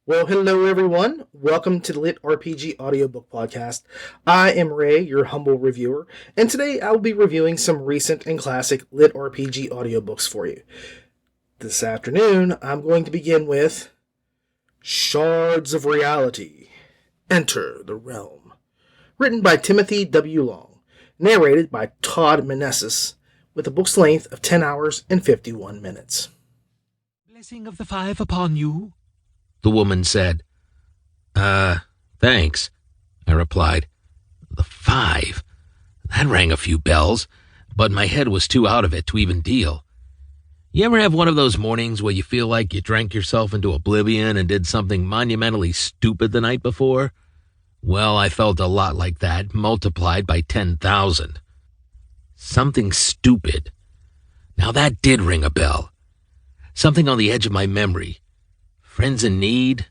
Well, hello everyone. Welcome to the LitRPG Audiobook Podcast. I am Ray, your humble reviewer, and today I will be reviewing some recent and classic LitRPG audiobooks for you. This afternoon, I'm going to begin with Shards of Reality, Enter the Realm, written by Timothy W. Long, narrated by Todd Meneses, with a book's length of 10 hours and 51 minutes. Blessing of the Five upon you, the woman said. Thanks, I replied. The Five? That rang a few bells, but my head was too out of it to even deal. You ever have one of those mornings where you feel like you drank yourself into oblivion and did something monumentally stupid the night before? Well, I felt a lot like that, multiplied by 10,000. Something stupid. Now that did ring a bell. Something on the edge of my memory. Friends in need,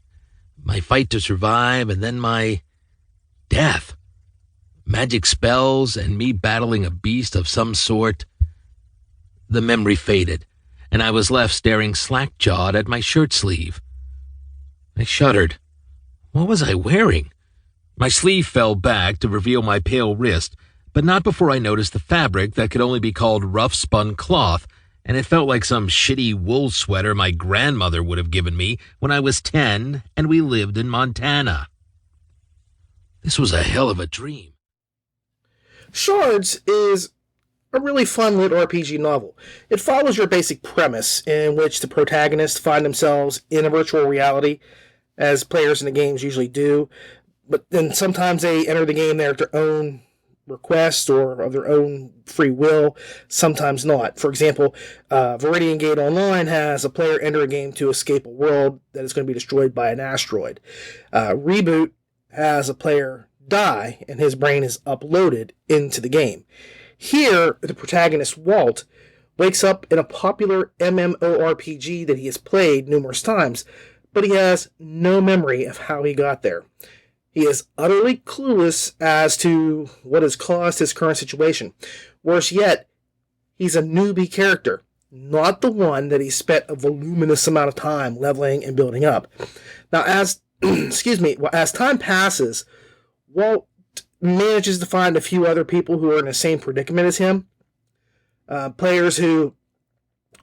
my fight to survive, and then my death. Magic spells and me battling a beast of some sort. The memory faded, and I was left staring slack-jawed at my shirt sleeve. I shuddered. What was I wearing? My sleeve fell back to reveal my pale wrist, but not before I noticed the fabric that could only be called rough-spun cloth, and it felt like some shitty wool sweater my grandmother would have given me when I was 10 and we lived in Montana. This was a hell of a dream. Shards is a really fun lit RPG novel. It follows your basic premise, in which the protagonists find themselves in a virtual reality, as players in the games usually do, but then sometimes they enter the game there at their own request or of their own free will, sometimes not. For example, Viridian Gate Online has a player enter a game to escape a world that is going to be destroyed by an asteroid. Reboot has a player die and his brain is uploaded into the game. Here, the protagonist, Walt, wakes up in a popular MMORPG that he has played numerous times, but he has no memory of how he got there. He is utterly clueless as to what has caused his current situation. Worse yet, he's a newbie character, not the one that he spent a voluminous amount of time leveling and building up. Now, as time passes, Walt manages to find a few other people who are in the same predicament as him, players who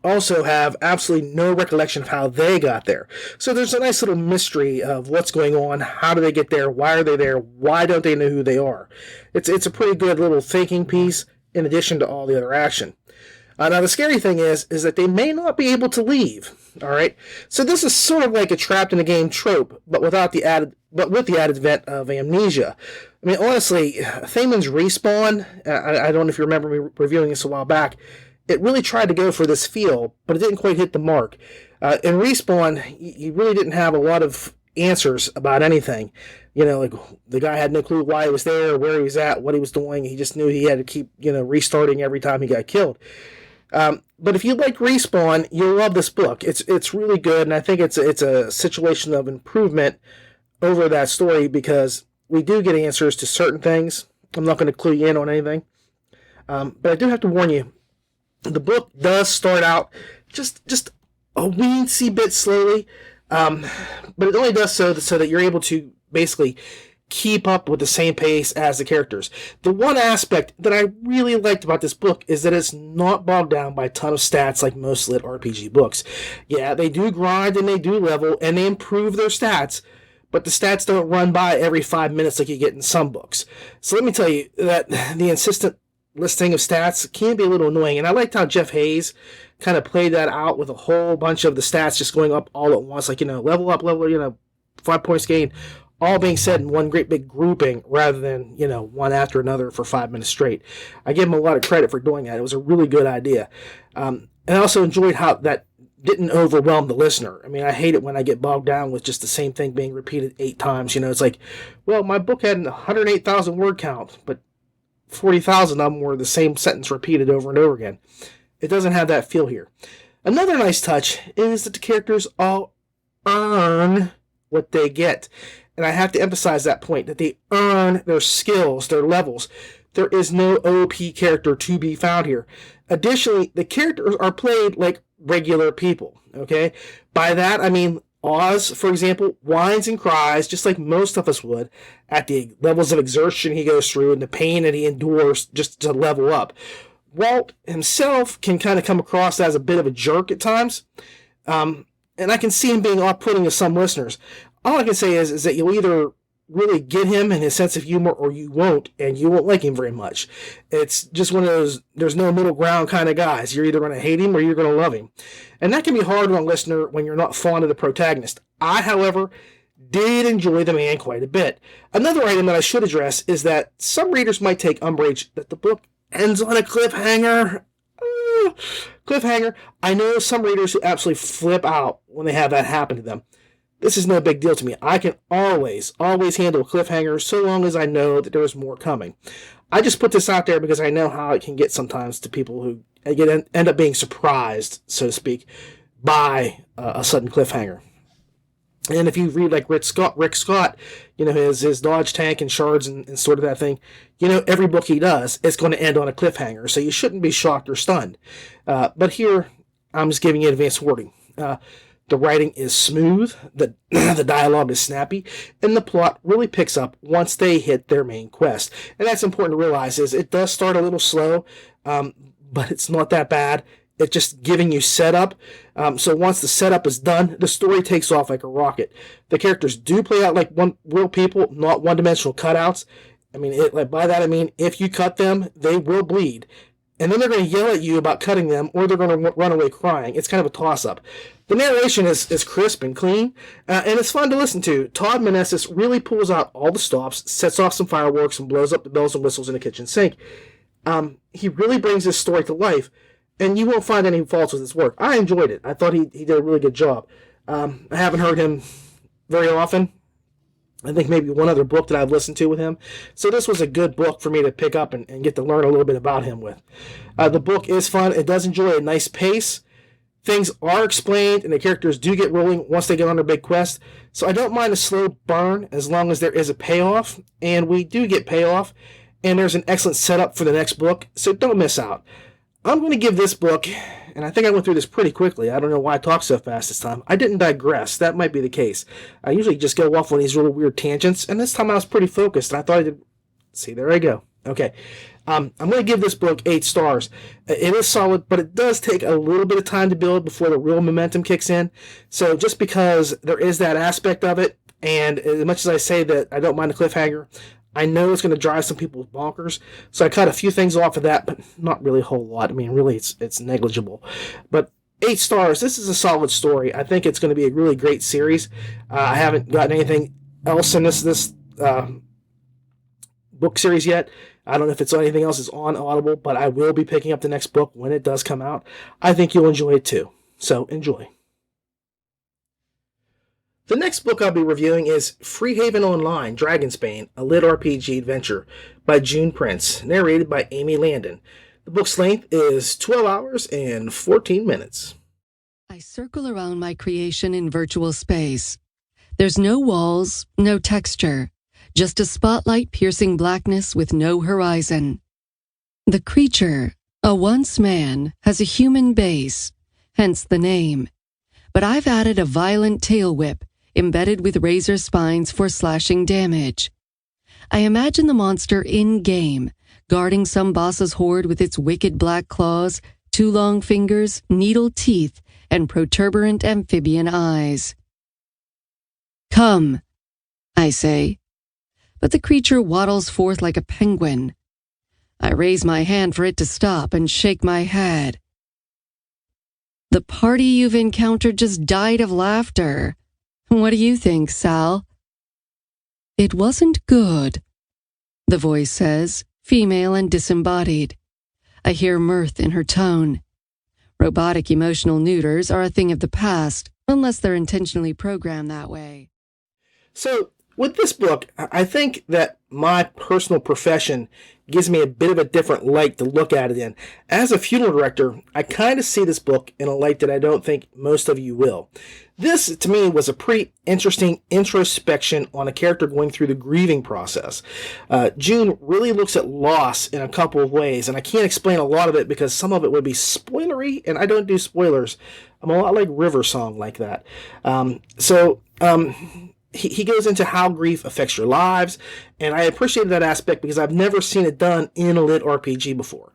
also have absolutely no recollection of how they got there. So there's a nice little mystery of what's going on, how do they get there, why are they there, why don't they know who they are. It's a pretty good little thinking piece in addition to all the other action. Now the scary thing is that they may not be able to leave. All right, so this is sort of like a trapped in a game trope, but with the added advent of amnesia. I mean, honestly, Thamon's Respawn, I don't know if you remember me reviewing this a while back, it really tried to go for this feel, but it didn't quite hit the mark. In Respawn, you really didn't have a lot of answers about anything. You know, like the guy had no clue why he was there, where he was at, what he was doing. He just knew he had to keep, restarting every time he got killed. But if you like Respawn, you'll love this book. It's really good, and I think it's a situation of improvement over that story because we do get answers to certain things. I'm not going to clue you in on anything, but I do have to warn you. The book does start out just a weensy bit slowly, but it only does so that you're able to basically keep up with the same pace as the characters. The one aspect that I really liked about this book is that it's not bogged down by a ton of stats like most lit RPG books. Yeah, they do grind and they do level and they improve their stats, but the stats don't run by every 5 minutes like you get in some books. So let me tell you that the insistent listing of stats can be a little annoying, and I liked how Jeff Hayes kind of played that out with a whole bunch of the stats just going up all at once, like, level up, 5 points gained, all being said in one great big grouping rather than, one after another for 5 minutes straight. I give him a lot of credit for doing that. It was a really good idea. And I also enjoyed how that didn't overwhelm the listener. I mean, I hate it when I get bogged down with just the same thing being repeated 8 times. It's like, well, my book had a 108,000 word count, but 40,000 of them were the same sentence repeated over and over again. It doesn't have that feel here. Another nice touch is that the characters all earn what they get. And I have to emphasize that point, that they earn their skills, their levels. There is no OP character to be found here. Additionally, the characters are played like regular people, okay? By that, I mean Oz, for example, whines and cries just like most of us would at the levels of exertion he goes through and the pain that he endures just to level up. Walt himself can kind of come across as a bit of a jerk at times, and I can see him being off-putting to some listeners. All I can say is that you'll either really get him and his sense of humor, or you won't, and you won't like him very much. It's just one of those, there's no middle ground kind of guys. You're either going to hate him or you're going to love him. And that can be hard on a listener when you're not fond of the protagonist. I, however, did enjoy the man quite a bit. Another item that I should address is that some readers might take umbrage that the book ends on a cliffhanger. Cliffhanger. I know some readers who absolutely flip out when they have that happen to them. This is no big deal to me. I can always handle a cliffhanger so long as I know that there's more coming. I just put this out there because I know how it can get sometimes to people who end up being surprised, so to speak, by a sudden cliffhanger. And if you read like Rick Scott, you know, his Dodge tank and Shards and sort of that thing, you know, every book he does, it's going to end on a cliffhanger, so you shouldn't be shocked or stunned. But here, I'm just giving you advance warning. The writing is smooth, the dialogue is snappy, and the plot really picks up once they hit their main quest. And that's important to realize, is it does start a little slow, but it's not that bad. It's just giving you setup. So once the setup is done, the story takes off like a rocket. The characters do play out like real people, not one-dimensional cutouts. I mean, by that I mean, if you cut them, they will bleed. And then they're going to yell at you about cutting them, or they're going to run away crying. It's kind of a toss-up. The narration is crisp and clean, and it's fun to listen to. Todd Meneses really pulls out all the stops, sets off some fireworks, and blows up the bells and whistles in the kitchen sink. He really brings this story to life, and you won't find any faults with his work. I enjoyed it. I thought he did a really good job. I haven't heard him very often. I think maybe one other book that I've listened to with him. So this was a good book for me to pick up and get to learn a little bit about him with. The book is fun. It does enjoy a nice pace. Things are explained, and the characters do get rolling once they get on their big quest. So I don't mind a slow burn as long as there is a payoff. And we do get payoff. And there's an excellent setup for the next book. So don't miss out. I'm going to give this book, and I think I went through this pretty quickly. I don't know why I talked so fast this time. I didn't digress. That might be the case. I usually just go off on these really weird tangents, and this time I was pretty focused, and I thought I did. See, there I go. Okay. I'm going to give this book 8 stars. It is solid, but it does take a little bit of time to build before the real momentum kicks in. So just because there is that aspect of it, and as much as I say that I don't mind the cliffhanger, I know it's going to drive some people bonkers, so I cut a few things off of that, but not really a whole lot. I mean, really, it's negligible. But 8 stars, this is a solid story. I think it's going to be a really great series. I haven't gotten anything else in this book series yet. I don't know if it's anything else is on Audible, but I will be picking up the next book when it does come out. I think you'll enjoy it too. So enjoy. The next book I'll be reviewing is Freehaven Online, Dragonsbane, a LitRPG adventure by June Prince, narrated by Amy Landon. The book's length is 12 hours and 14 minutes. I circle around my creation in virtual space. There's no walls, no texture, just a spotlight-piercing blackness with no horizon. The creature, a once man, has a human base, hence the name. But I've added a violent tail whip, embedded with razor spines for slashing damage. I imagine the monster in-game, guarding some boss's hoard with its wicked black claws, 2 long fingers, needle teeth, and protuberant amphibian eyes. Come, I say. But the creature waddles forth like a penguin. I raise my hand for it to stop and shake my head. The party you've encountered just died of laughter. What do you think, Sal? It wasn't good, the voice says, female and disembodied. I hear mirth in her tone. Robotic emotional neuters are a thing of the past, unless they're intentionally programmed that way. So, with this book, I think that my personal profession gives me a bit of a different light to look at it in. As a funeral director, I kind of see this book in a light that I don't think most of you will. This, to me, was a pretty interesting introspection on a character going through the grieving process. June really looks at loss in a couple of ways, and I can't explain a lot of it because some of it would be spoilery, and I don't do spoilers. I'm a lot like River Song like that. He goes into how grief affects your lives, and I appreciated that aspect because I've never seen it done in a lit RPG before.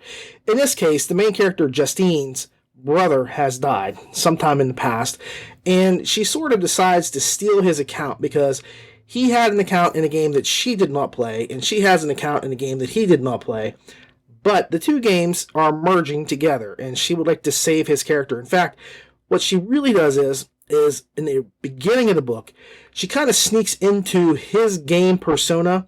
In this case, the main character, Justine's brother, has died sometime in the past, and she sort of decides to steal his account because he had an account in a game that she did not play, and she has an account in a game that he did not play. But the two games are merging together, and she would like to save his character. In fact, what she really does is in the beginning of the book, she kind of sneaks into his game persona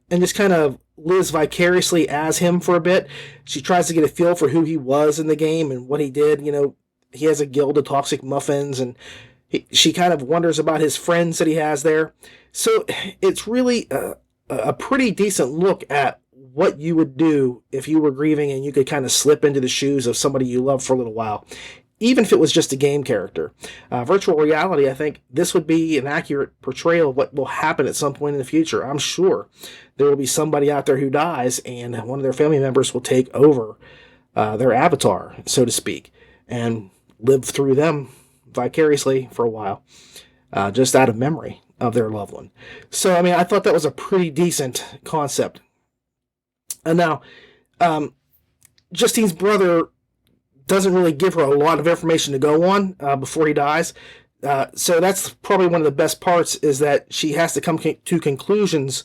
and just kind of lives vicariously as him for a bit. She tries to get a feel for who he was in the game and what he did. You know, he has a guild of toxic muffins, and she kind of wonders about his friends that he has there. So it's really a pretty decent look at what you would do if you were grieving and you could kind of slip into the shoes of somebody you love for a little while, even if it was just a game character. Virtual reality, I think this would be an accurate portrayal of what will happen at some point in the future. I'm sure there will be somebody out there who dies and one of their family members will take over their avatar, so to speak, and live through them vicariously for a while, just out of memory of their loved one. So, I mean, I thought that was a pretty decent concept. And now, Justine's brother doesn't really give her a lot of information to go on before he dies. So that's probably one of the best parts, is that she has to come to conclusions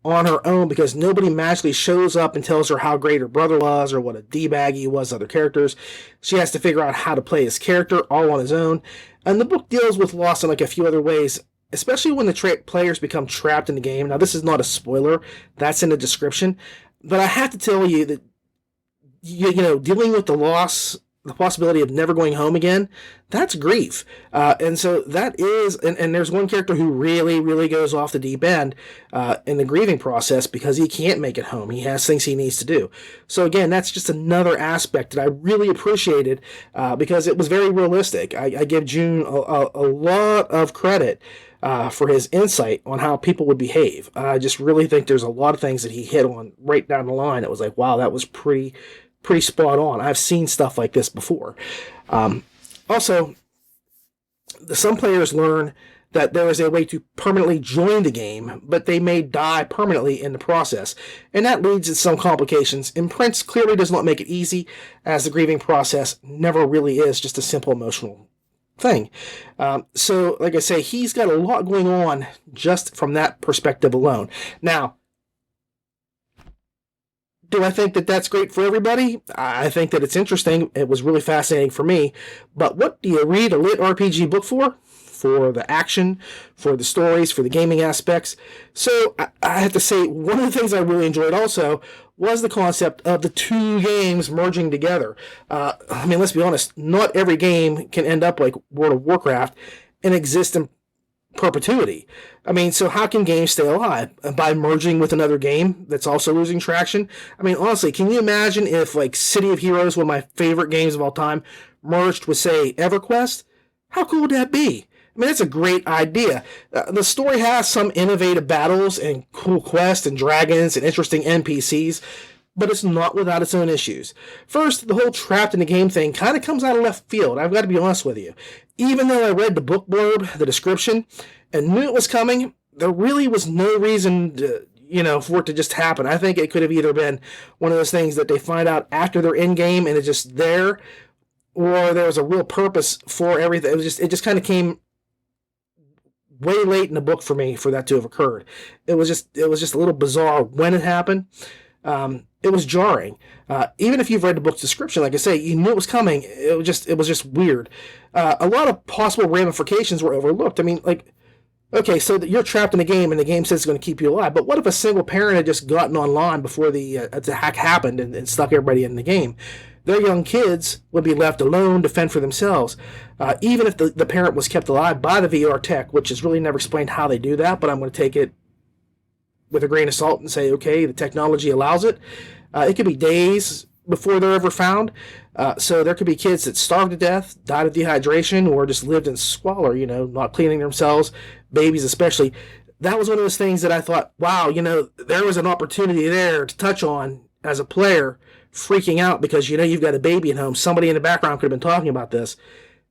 on her own because nobody magically shows up and tells her how great her brother was or what a D-bag he was to other characters. She has to figure out how to play his character all on his own. And the book deals with loss in like a few other ways, especially when the players become trapped in the game. Now, this is not a spoiler. That's in the description. But I have to tell you that, you know, dealing with the loss, the possibility of never going home again, that's grief. And so that is, and there's one character who really, really goes off the deep end in the grieving process because he can't make it home. He has things he needs to do. So again, that's just another aspect that I really appreciated because it was very realistic. I give June a lot of credit for his insight on how people would behave. I just really think there's a lot of things that he hit on right down the line. It was like, wow, that was pretty spot on. I've seen stuff like this before. Also, some players learn that there is a way to permanently join the game, but they may die permanently in the process. And that leads to some complications. And Prince clearly does not make it easy, as the grieving process never really is just a simple emotional thing. So, like I say, he's got a lot going on just from that perspective alone. Now, do I think that that's great for everybody? I think that it's interesting. It was really fascinating for me. But what do you read a lit RPG book for? For the action, for the stories, for the gaming aspects. So I have to say, one of the things I really enjoyed also was the concept of the two games merging together. I mean, let's be honest, not every game can end up like World of Warcraft and exist in perpetuity. I mean, so how can games stay alive? By merging with another game that's also losing traction? I mean, honestly, can you imagine if, like, City of Heroes, one of my favorite games of all time, merged with, say, EverQuest? How cool would that be? I mean, that's a great idea. The story has some innovative battles and cool quests and dragons and interesting NPCs, but it's not without its own issues. First, the whole trapped in the game thing kind of comes out of left field. I've got to be honest with you. Even though I read the book blurb, the description, and knew it was coming, there really was no reason to, for it to just happen. I think it could have either been one of those things that they find out after they're in game and it's just there, or there was a real purpose for everything. It just kind of came way late in the book for me for that to have occurred. It was just a little bizarre when it happened. It was jarring. Even if you've read the book's description, like I say, you knew it was coming. It was just weird. A lot of possible ramifications were overlooked. I mean, like, okay, so you're trapped in a game and the game says it's going to keep you alive, but what if a single parent had just gotten online before the attack happened and stuck everybody in the game? Their young kids would be left alone to fend for themselves, even if the parent was kept alive by the VR tech, which is really never explained how they do that, but I'm going to take it with a grain of salt and say, okay, the technology allows it. It could be days before they're ever found. So there could be kids that starved to death, died of dehydration, or just lived in squalor, not cleaning themselves, babies especially. That was one of those things that I thought, wow, there was an opportunity there to touch on as a player, freaking out because, you've got a baby at home. Somebody in the background could have been talking about this.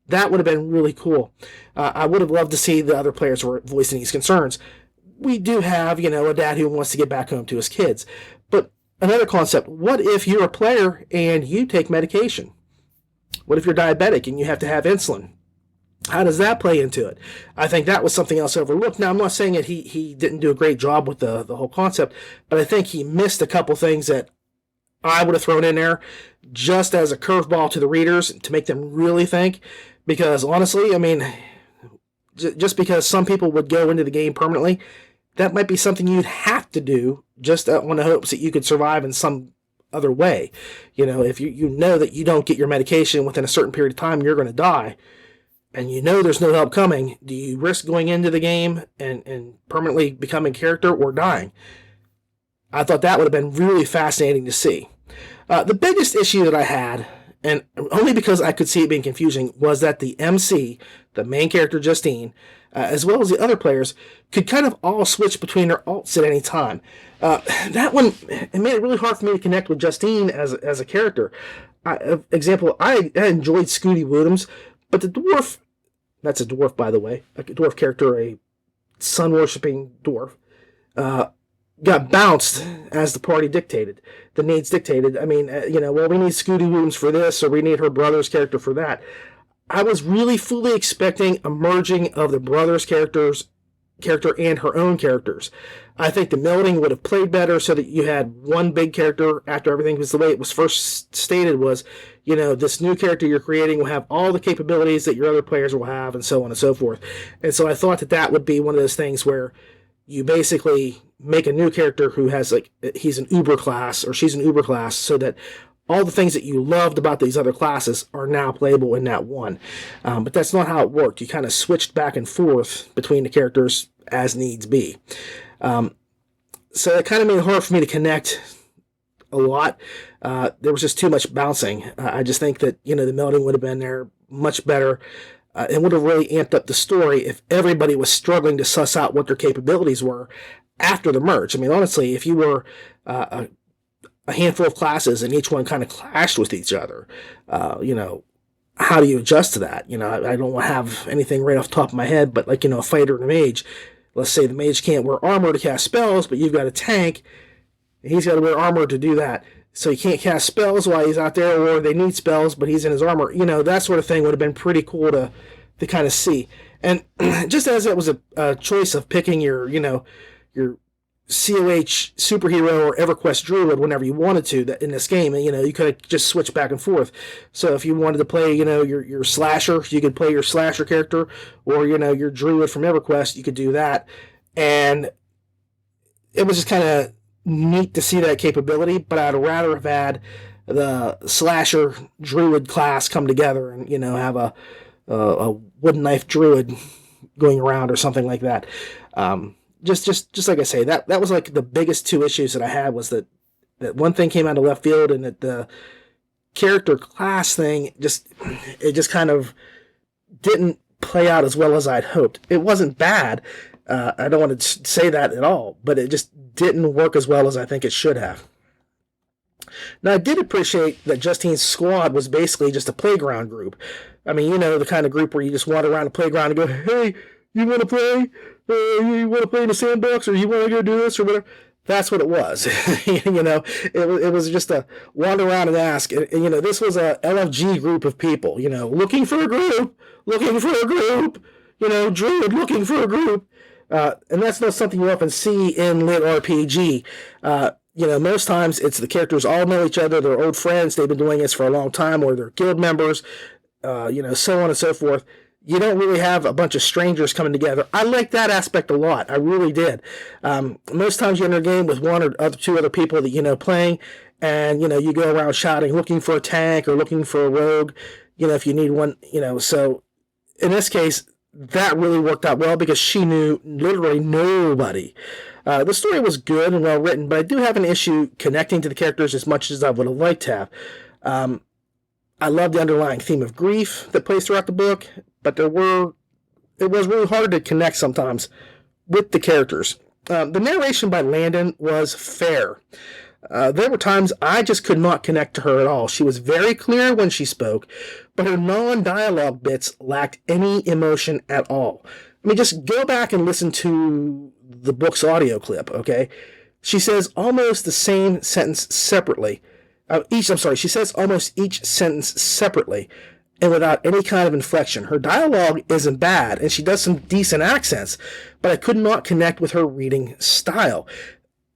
That would have been really cool. I would have loved to see the other players were voicing these concerns. We do have, a dad who wants to get back home to his kids. But another concept, what if you're a player and you take medication? What if you're diabetic and you have to have insulin? How does that play into it? I think that was something else overlooked. Now, I'm not saying that he didn't do a great job with the whole concept, but I think he missed a couple things that I would have thrown in there just as a curveball to the readers to make them really think. Because honestly, just because some people would go into the game permanently, that might be something you'd have to do just on the hopes that you could survive in some other way. If you know that you don't get your medication within a certain period of time, you're going to die, and there's no help coming, do you risk going into the game and permanently becoming a character or dying? I thought that would have been really fascinating to see. The biggest issue that I had, and only because I could see it being confusing, was that the MC, the main character Justine, as well as the other players, could kind of all switch between their alts at any time. That one, it made it really hard for me to connect with Justine as a character. Example, I enjoyed Scooty Woodhams, but the dwarf, that's a dwarf by the way, a dwarf character, a sun-worshipping dwarf, got bounced as the party dictated, the needs dictated. We need Scooty Woodhams for this, or we need her brother's character for that. I was really fully expecting a merging of the brother's character and her own characters. I think the melding would have played better so that you had one big character after everything, because the way it was first stated was, this new character you're creating will have all the capabilities that your other players will have, and so on and so forth. And so I thought that would be one of those things where you basically make a new character who has, he's an uber class or she's an uber class, so that all the things that you loved about these other classes are now playable in that one. But that's not how it worked. You kind of switched back and forth between the characters as needs be. So it kind of made it hard for me to connect a lot. There was just too much bouncing. I just think that, the melding would have been there much better. It would have really amped up the story if everybody was struggling to suss out what their capabilities were after the merge. Honestly, if you were a handful of classes and each one kind of clashed with each other, how do you adjust to that? I don't have anything right off the top of my head, but a fighter and a mage. Let's say the mage can't wear armor to cast spells, but you've got a tank, and he's got to wear armor to do that. So he can't cast spells while he's out there, or they need spells, but he's in his armor. That sort of thing would have been pretty cool to kind of see. And just as it was a choice of picking your COH superhero or EverQuest druid whenever you wanted to that in this game, and you could have just switched back and forth. So if you wanted to play your slasher, you could play your slasher character, or your druid from EverQuest, you could do that. And it was just kind of neat to see that capability, but I'd rather have had the slasher druid class come together and have a wooden knife druid going around or something like that. Just like I say, that was the biggest two issues that I had, was that one thing came out of left field, and that the character class thing just kind of didn't play out as well as I'd hoped. It wasn't bad. I don't want to say that at all, but it just didn't work as well as I think it should have. Now, I did appreciate that Justine's squad was basically just a playground group. The kind of group where you just wander around the playground and go, hey, you want to play? You want to play in the sandbox, or you want to go do this, or whatever? That's what it was. It was just a wander around and ask. And, this was a LFG group of people, looking for a group, druid looking for a group. And that's not something you often see in LitRPG. Most times it's the characters all know each other, they're old friends, they've been doing this for a long time, or they're guild members, so on and so forth. You don't really have a bunch of strangers coming together. I like that aspect a lot. I really did. Most times you enter a game with one or two other people that playing, and you go around shouting, looking for a tank or looking for a rogue, if you need one. So in this case, that really worked out well because she knew literally nobody. The story was good and well written, but I do have an issue connecting to the characters as much as I would have liked to have. I love the underlying theme of grief that plays throughout the book, but it was really hard to connect sometimes with the characters. The narration by Landon was fair. There were times I just could not connect to her at all. She was very clear when she spoke, but her non-dialogue bits lacked any emotion at all. I mean, just go back and listen to the book's audio clip, okay? She says almost the same sentence separately. She says almost each sentence separately and without any kind of inflection. Her dialogue isn't bad, and she does some decent accents, but I could not connect with her reading style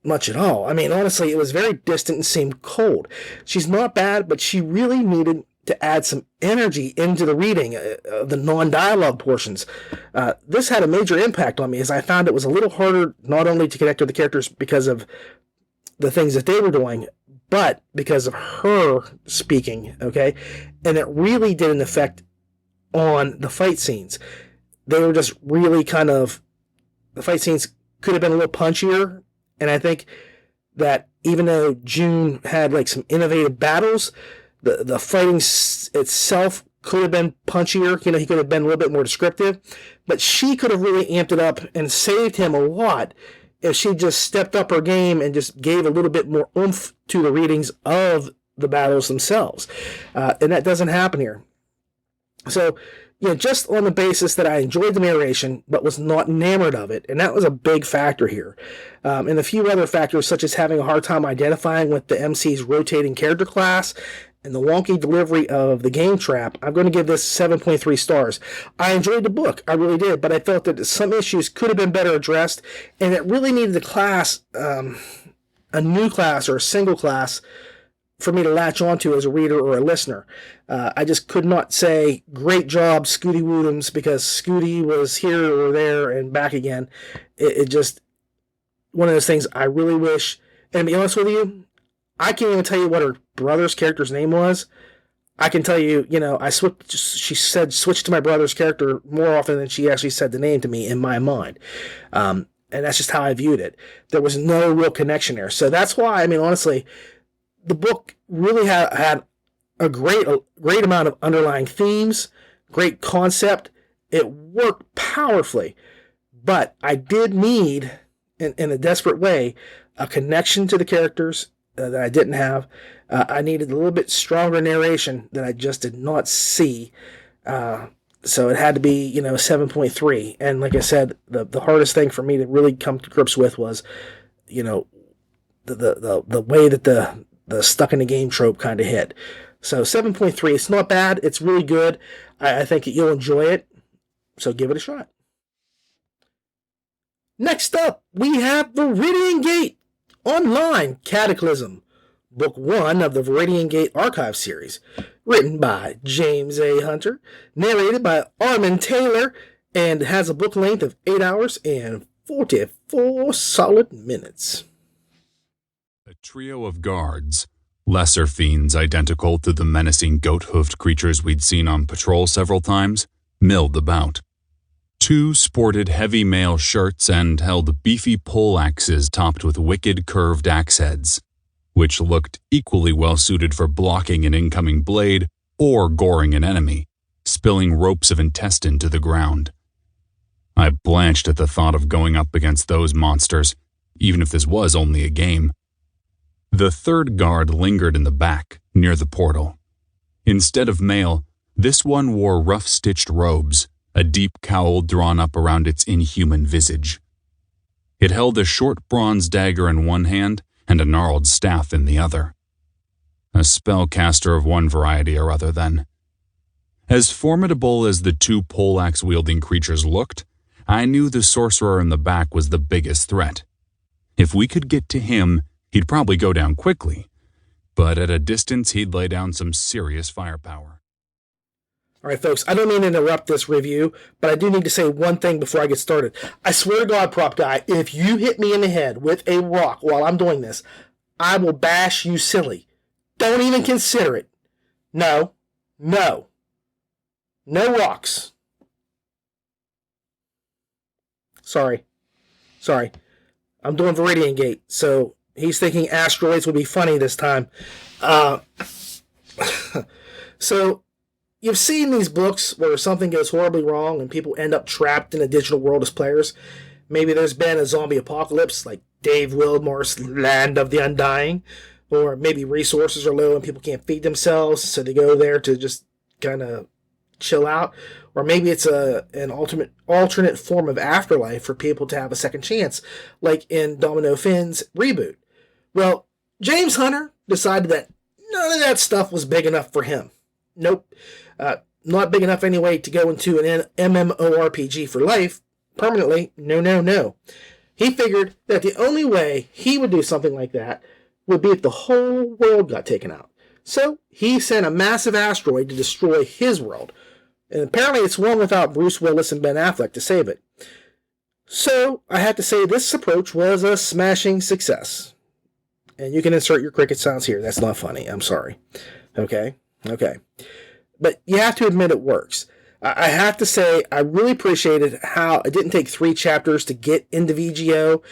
much at all. I mean, honestly, it was very distant and seemed cold. She's not bad, but she really needed to add some energy into the reading, the non-dialogue portions. This had a major impact on me, as I found it was a little harder not only to connect with the characters because of the things that they were doing, but because of her speaking, okay? And it really did an effect on the fight scenes. They were just really the fight scenes could have been a little punchier, and I think that even though June had like some innovative battles, the fighting itself could have been punchier. You know, he could have been a little bit more descriptive, but she could have really amped it up and saved him a lot if she just stepped up her game and just gave a little bit more oomph to the readings of the battles themselves. And that doesn't happen here. So, you know, just on the basis that I enjoyed the narration, but was not enamored of it, and that was a big factor here. And a few other factors, such as having a hard time identifying with the MC's rotating character class and the wonky delivery of the game trap, I'm going to give this 7.3 stars. I enjoyed the book, I really did, but I felt that some issues could have been better addressed, and it really needed the class, a new class or a single class, for me to latch onto as a reader or a listener. I just could not say, great job, Scooty Woodhams, because Scooty was here or there and back again. It just, one of those things I really wish, and to be honest with you, I can't even tell you what her brother's character's name was. I can tell you, you know, she said switch to my brother's character more often than she actually said the name to me in my mind. And that's just how I viewed it. There was no real connection there. So that's why, I mean, honestly, the book really had a great amount of underlying themes, great concept. It worked powerfully, but I did need, in a desperate way, a connection to the characters that I didn't have. I needed a little bit stronger narration that I just did not see. So it had to be, 7.3. And like I said, the hardest thing for me to really come to grips with was, the way that the stuck in the game trope kind of hit. So 7.3, it's not bad. It's really good. I think that you'll enjoy it. So give it a shot. Next up, we have Viridian Gate Online Cataclysm, Book 1 of the Viridian Gate Archive series, written by James A. Hunter, narrated by Armin Taylor, and has a book length of 8 hours and 44 solid minutes. A trio of guards, lesser fiends identical to the menacing goat-hoofed creatures we'd seen on patrol several times, milled about. 2 sported heavy mail shirts and held beefy poleaxes topped with wicked curved axe heads, which looked equally well suited for blocking an incoming blade or goring an enemy, spilling ropes of intestine to the ground. I blanched at the thought of going up against those monsters, even if this was only a game. The third guard lingered in the back, near the portal. Instead of mail, this one wore rough-stitched robes, a deep cowl drawn up around its inhuman visage. It held a short bronze dagger in one hand and a gnarled staff in the other. A spellcaster of one variety or other, then. As formidable as the 2 poleaxe-wielding creatures looked, I knew the sorcerer in the back was the biggest threat. If we could get to him, he'd probably go down quickly, but at a distance he'd lay down some serious firepower. All right, folks, I don't mean to interrupt this review, but I do need to say one thing before I get started. I swear to God, Prop Guy, if you hit me in the head with a rock while I'm doing this, I will bash you silly. Don't even consider it. No rocks. Sorry. I'm doing Viridian Gate, so he's thinking asteroids would be funny this time. So, you've seen these books where something goes horribly wrong and people end up trapped in a digital world as players. Maybe there's been a zombie apocalypse, like Dave Wilmore's Land of the Undying, or maybe resources are low and people can't feed themselves, so they go there to just kind of chill out. Or maybe it's an alternate form of afterlife for people to have a second chance, like in Domino Finn's reboot. Well, James Hunter decided that none of that stuff was big enough for him. Nope. Not big enough anyway to go into an MMORPG for life, permanently. No. He figured that the only way he would do something like that would be if the whole world got taken out. So he sent a massive asteroid to destroy his world. And apparently it swung without Bruce Willis and Ben Affleck to save it. So I have to say this approach was a smashing success. And you can insert your cricket sounds here. That's not funny. I'm sorry. Okay. But you have to admit it works. I have to say I really appreciated how it didn't take 3 chapters to get into VGO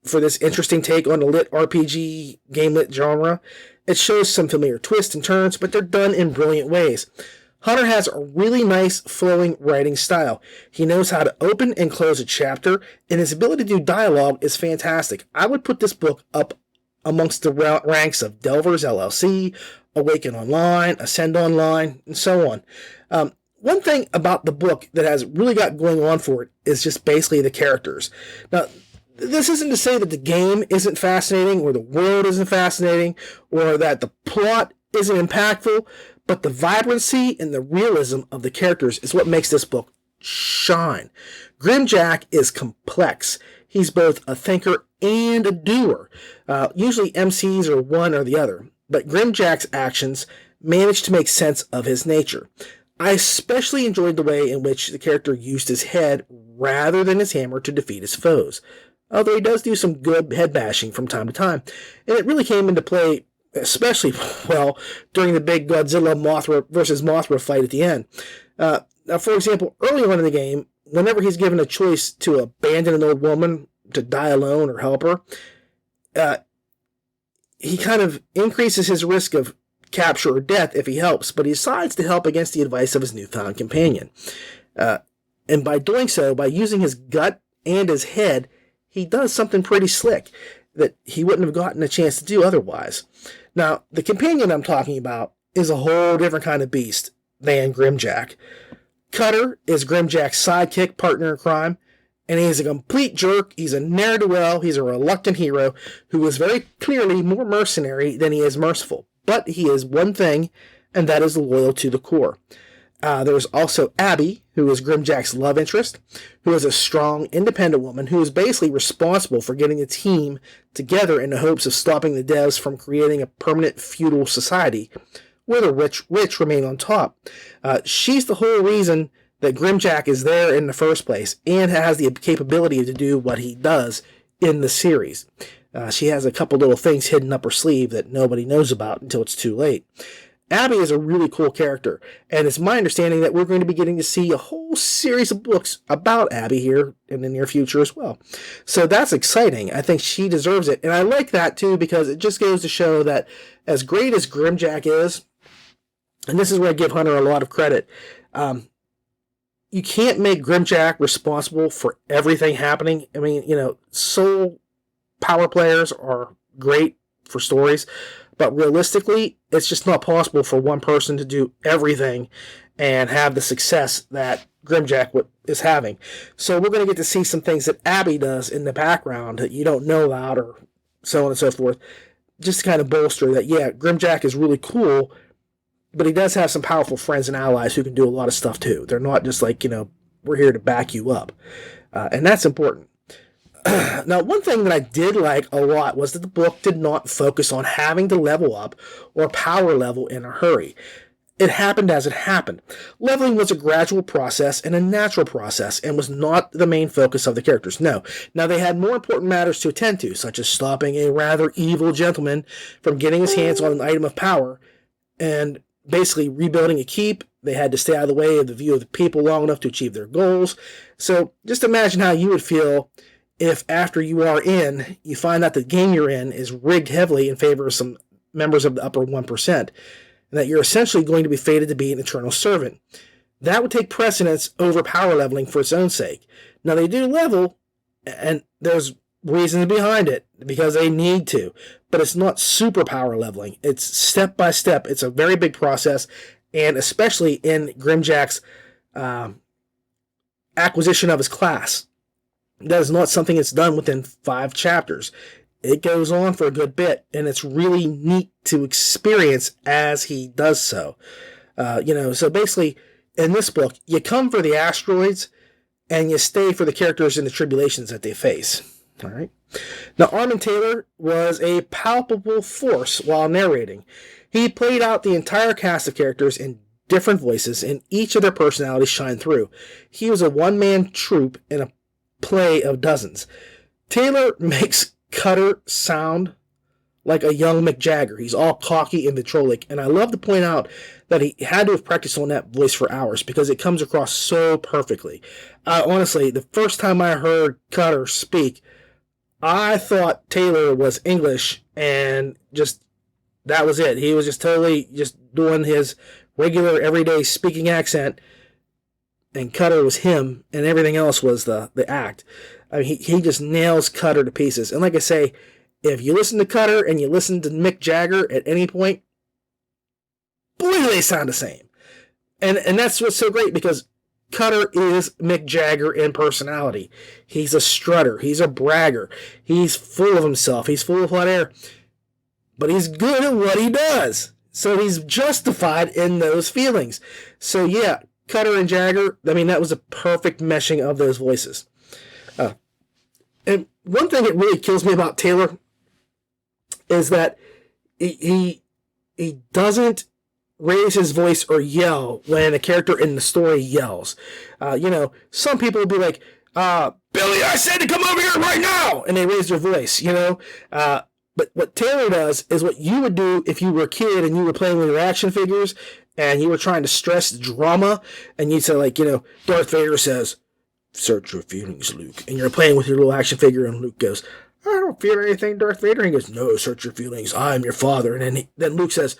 for this interesting take on the lit RPG game lit genre. It shows some familiar twists and turns, but they're done in brilliant ways. Hunter has a really nice flowing writing style. He knows how to open and close a chapter, and his ability to do dialogue is fantastic. I would put this book up amongst the ranks of Delvers LLC, Awaken Online, Ascend Online, and so on. One thing about the book that has really got going on for it is just basically the characters. Now, this isn't to say that the game isn't fascinating, or the world isn't fascinating, or that the plot isn't impactful, but the vibrancy and the realism of the characters is what makes this book shine. Grimjack is complex. He's both a thinker and a doer. Usually MCs are one or the other, but Grimjack's actions manage to make sense of his nature. I especially enjoyed the way in which the character used his head rather than his hammer to defeat his foes, although he does do some good head bashing from time to time, and it really came into play especially well during the big Godzilla Mothra versus Mothra fight at the end. Now, for example, early on in the game, whenever he's given a choice to abandon an old woman to die alone or help her, he kind of increases his risk of capture or death if he helps, but he decides to help against the advice of his newfound companion. And by doing so, by using his gut and his head, he does something pretty slick that he wouldn't have gotten a chance to do otherwise. Now, the companion I'm talking about is a whole different kind of beast than Grimjack. Cutter is Grimjack's sidekick partner in crime, and he is a complete jerk. He's a ne'er-do-well. He's a reluctant hero who is very clearly more mercenary than he is merciful. But he is one thing, and that is loyal to the core. There's also Abby, who is Grimjack's love interest, who is a strong, independent woman who is basically responsible for getting the team together in the hopes of stopping the devs from creating a permanent feudal society where the rich remain on top. She's the whole reason that Grimjack is there in the first place and has the capability to do what he does in the series. She has a couple little things hidden up her sleeve that nobody knows about until it's too late. Abby is a really cool character, and it's my understanding that we're going to be getting to see a whole series of books about Abby here in the near future as well. So that's exciting. I think she deserves it, and I like that too because it just goes to show that as great as Grimjack is, and this is where I give Hunter a lot of credit, you can't make Grimjack responsible for everything happening. I mean, soul power players are great for stories, but realistically, it's just not possible for one person to do everything and have the success that Grimjack is having. So we're going to get to see some things that Abby does in the background that you don't know about, or so on and so forth, just to kind of bolster that, yeah, Grimjack is really cool, but he does have some powerful friends and allies who can do a lot of stuff too. They're not just like, we're here to back you up. And that's important. Now, one thing that I did like a lot was that the book did not focus on having to level up or power level in a hurry. It happened as it happened. Leveling was a gradual process and a natural process and was not the main focus of the characters. No. Now, they had more important matters to attend to, such as stopping a rather evil gentleman from getting his hands on an item of power and basically rebuilding a keep, They had to stay out of the way of the view of the people long enough to achieve their goals. So just imagine how you would feel if after you are in, you find out the game you're in is rigged heavily in favor of some members of the upper 1%, and that you're essentially going to be fated to be an eternal servant. That would take precedence over power leveling for its own sake. Now, they do level, and there's reasons behind it, because they need to, but it's not super power leveling. It's step by step. It's a very big process, and especially in Grimjack's acquisition of his class. That is not something that's done within 5 chapters. It goes on for a good bit, and it's really neat to experience as he does so. So basically, in this book, you come for the asteroids, and you stay for the characters and the tribulations that they face. All right. Now, Armin Taylor was a palpable force while narrating. He played out the entire cast of characters in different voices, and each of their personalities shine through. He was a one-man troupe in a play of dozens. Taylor makes Cutter sound like a young Mick Jagger. He's all cocky and vitrolic, and I love to point out that he had to have practiced on that voice for hours because it comes across so perfectly. Honestly, the first time I heard Cutter speak, I thought Taylor was English, and just that was it. He was just totally just doing his regular everyday speaking accent, and Cutter was him, and everything else was the act. I mean, he just nails Cutter to pieces. And like I say, if you listen to Cutter and you listen to Mick Jagger at any point, boy, they sound the same. And that's what's so great, because Cutter is Mick Jagger in personality. He's a strutter. He's a bragger. He's full of himself. He's full of hot air. But he's good at what he does. So he's justified in those feelings. So yeah, Cutter and Jagger, I mean, that was a perfect meshing of those voices. And one thing that really kills me about Taylor is that he doesn't raise his voice or yell when a character in the story yells. Some people will be like, Billy, I said to come over here right now! And they raise their voice, But what Taylor does is what you would do if you were a kid and you were playing with your action figures and you were trying to stress drama, and you'd say, Darth Vader says, "Search your feelings, Luke." And you're playing with your little action figure, and Luke goes, "I don't feel anything, Darth Vader." And he goes, "No, search your feelings. I'm your father." And then Luke says,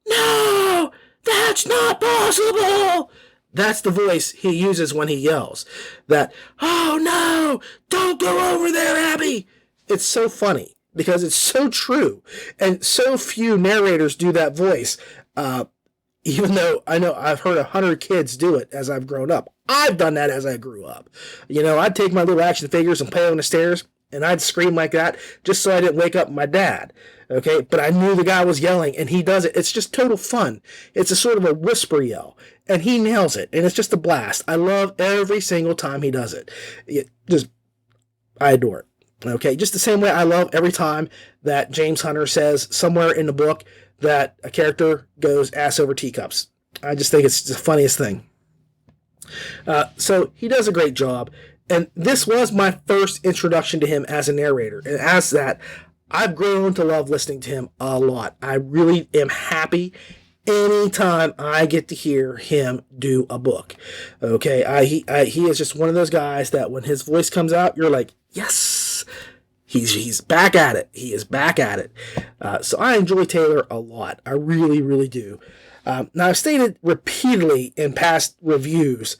"No, that's not possible." That's the voice he uses when he yells. That, "Oh no, don't go over there, Abby." It's so funny because it's so true. And so few narrators do that voice. Even though I know I've heard 100 kids do it as I've grown up. I've done that as I grew up. I'd take my little action figures and play on the stairs, and I'd scream like that just so I didn't wake up my dad. Okay, but I knew the guy was yelling, and he does it. It's just total fun. It's a sort of a whisper yell, and he nails it, and it's just a blast. I love every single time he does it. I adore it. Okay, just the same way I love every time that James Hunter says somewhere in the book that a character goes ass over teacups. I just think it's the funniest thing. So he does a great job, and this was my first introduction to him as a narrator, and as that, I've grown to love listening to him a lot. I really am happy anytime I get to hear him do a book. Okay, he is just one of those guys that when his voice comes out, you're like, yes, he's back at it. He is back at it. So I enjoy Taylor a lot. I really, really do. Now, I've stated repeatedly in past reviews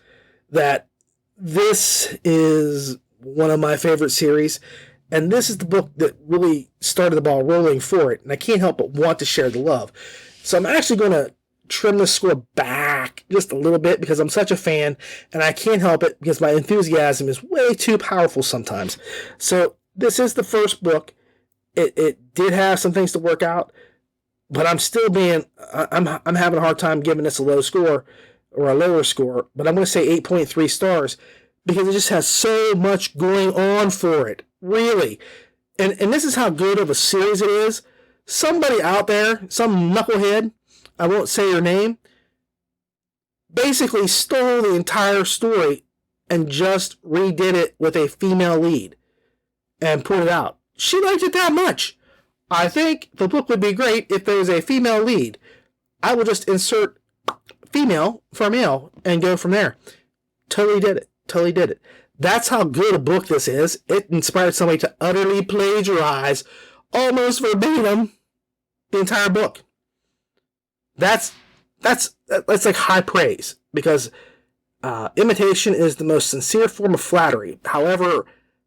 that this is one of my favorite series, and this is the book that really started the ball rolling for it, and I can't help but want to share the love. So I'm actually going to trim the score back just a little bit because I'm such a fan, and I can't help it because my enthusiasm is way too powerful sometimes. So this is the first book. It did have some things to work out, but I'm still I'm having a hard time giving this a low score or a lower score, but I'm going to say 8.3 stars because it just has so much going on for it, really. And this is how good of a series it is. Somebody out there, some knucklehead, I won't say your name, basically stole the entire story and just redid it with a female lead and put it out. She liked it that much. I think the book would be great if there was a female lead. I will just insert female for a male and go from there. Totally did it. Totally did it. That's how good a book this is. It inspired somebody to utterly plagiarize, almost verbatim, the entire book. That's like high praise, because imitation is the most sincere form of flattery. However,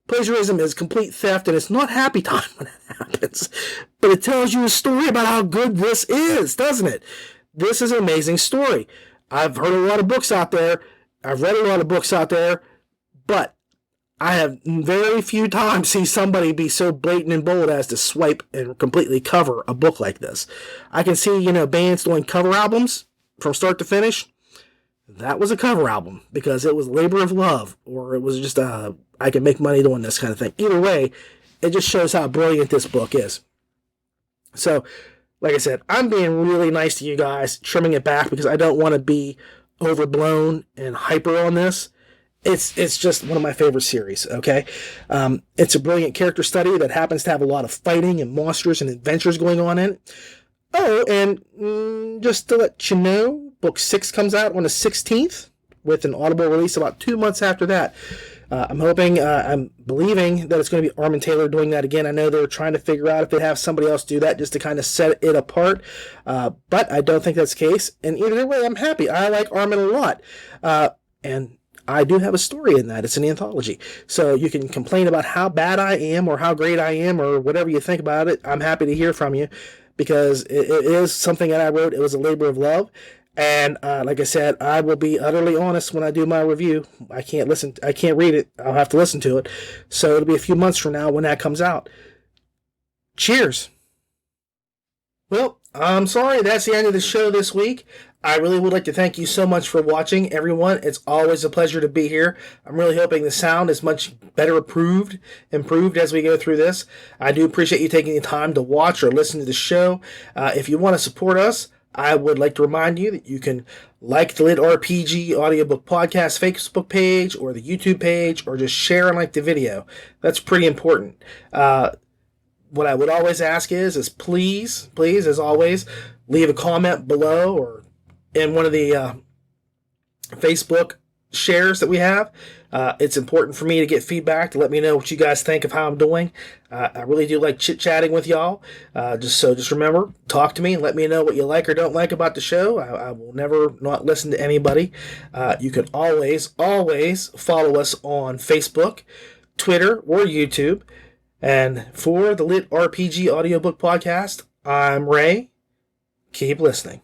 plagiarism is complete theft, and it's not happy time when it happens. But it tells you a story about how good this is, doesn't it? This is an amazing story. I've heard a lot of books out there. I've read a lot of books out there, but I have very few times seen somebody be so blatant and bold as to swipe and completely cover a book like this. I can see, bands doing cover albums from start to finish. That was a cover album because it was labor of love, or it was just I can make money doing this kind of thing. Either way, it just shows how brilliant this book is. So, like I said, I'm being really nice to you guys, trimming it back because I don't want to be overblown and hyper on this. It's just one of my favorite series, okay? It's a brilliant character study that happens to have a lot of fighting and monsters and adventures going on in it. Oh, and just to let you know, book 6 comes out on the 16th with an Audible release about 2 months after that. I'm believing that it's going to be Armin Taylor doing that again. I know they're trying to figure out if they have somebody else do that just to kind of set it apart. But I don't think that's the case. And either way, I'm happy. I like Armin a lot. And I do have a story in that. It's an anthology. So you can complain about how bad I am or how great I am or whatever you think about it. I'm happy to hear from you because it is something that I wrote. It was a labor of love. And like I said, I will be utterly honest when I do my review. I can't read it. I'll have to listen to it. So it'll be a few months from now when that comes out. Cheers. Well, I'm sorry. That's the end of the show this week. I really would like to thank you so much for watching, everyone. It's always a pleasure to be here. I'm really hoping the sound is much better improved as we go through this. I do appreciate you taking the time to watch or listen to the show. If you want to support us, I would like to remind you that you can like the LitRPG Audiobook Podcast Facebook page or the YouTube page, or just share and like the video. That's pretty important. What I would always ask is please, as always, leave a comment below or in one of the Facebook shares that we have. It's important for me to get feedback, to let me know what you guys think of how I'm doing. I really do like chit-chatting with y'all. Just remember, talk to me and let me know what you like or don't like about the show. I will never not listen to anybody. You can always follow us on Facebook, Twitter, or YouTube. And for the LitRPG Audiobook Podcast, I'm Ray. Keep listening.